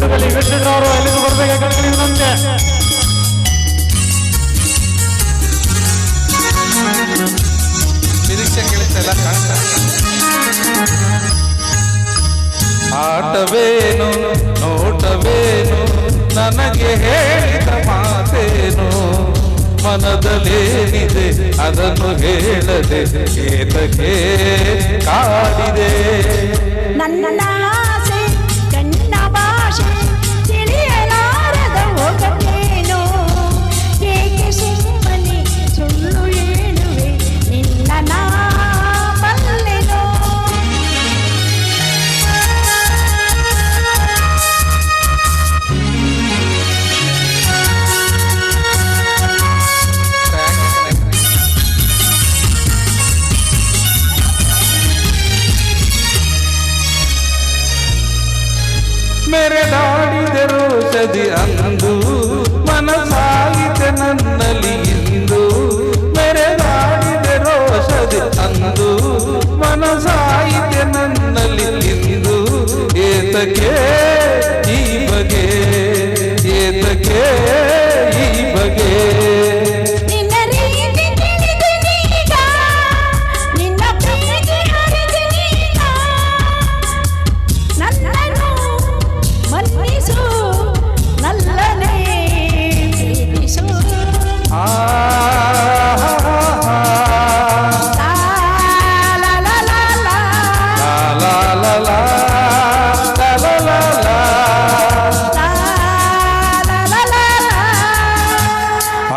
ಬೆಟ್ಟದಲ್ಲಿ ವೆಂಕಟರವರು ಎಲ್ಲಿಗೆ ಬರಬೇಕು ಕಳಿಸಿದಂತೆ ನಿರೀಕ್ಷೆ ಕೇಳಿಸ್ತಾ ಕಾಣ್ತಾ ಆಟವೇನು ನೋಟವೇನು ನನಗೆ ಹೇಳಿದ ಮಾತೇನು ಮನದಲ್ಲೇನಿದೆ ಅದನ್ನು ಹೇಳದೆ ಏತಕ್ಕೆ ಕಾಡಿದೆ ನನ್ನ ಆಸೆ ಕಣ್ಣ ಭಾಷೆ ತಿಳಿಯಲಾರದ ಹೋಗತೇನೋ ಏಕೆ ಸುಮ್ಮನೆ ಸುಳ್ಳು ಹೇಳುವೆ ನಿನ್ನ ನಾ ಬಲ್ಲೆನೋ ಮೆರೆದಾಡಿದರು ಸದಿ ಅಂದು ಮನಸಾಯಿತೆ ನನ್ನಲ್ಲಿ ಇಂದು ಮೆರೆದಾಡಿದರು ಸದಿ ಅಂದು ಮನಸಾಯಿತೆ ನನ್ನಲ್ಲಿ ಇಂದು ಏತಕ್ಕೆ ಈ ಬಗೆ ಏತಕ್ಕೆ ಈ ಬಗೆ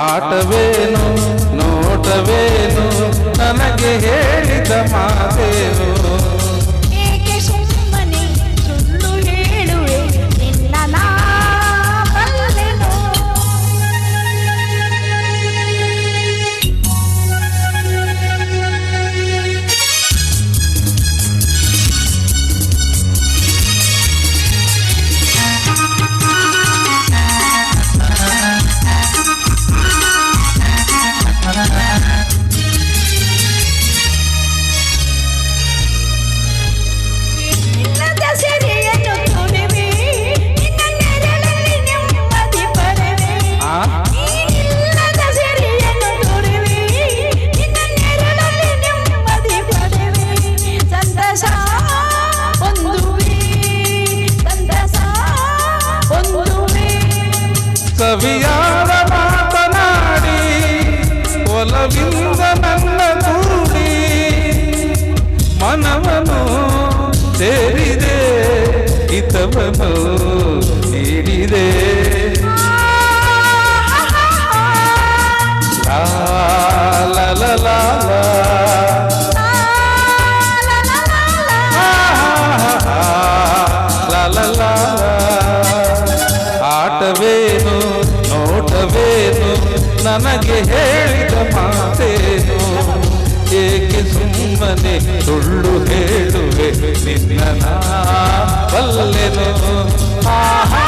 ಆಟವೇನು ನೋಟವೇನು ನನಗೆ ಹೇಳಿದ ಮಾತೇನು ಏಕೆ ಸುಮ್ಮನೆ ಸುಳ್ಳು ಹೇಳುವೆ ನಿನ್ನ ನಾ ಬಲ್ಲೆನೋ ಕವಿಯಾದ ಮಾತನಾಡಿ ಒಲವಿಂದ ನನ್ನ ಕೂಡಿ ಮನವನು ಸೇರಿದೆ ಹಿತವನು ನೀಡಿದೆ ಲಾ ಲಾ ಲಾ ಲಾ ಲಾ ಲಾ ಲಾ ಆಟವೇನು ನೋಟವೇನು ನನಗೆ ಹೇಳಿದ ಮಾತೇನು ಏಕೆ ಸುಮ್ಮನೆ ಸುಳ್ಳು ಹೇಳುವೆ ನಿನ್ನ ನಾ ಬಲ್ಲೆನು ಆಹಾ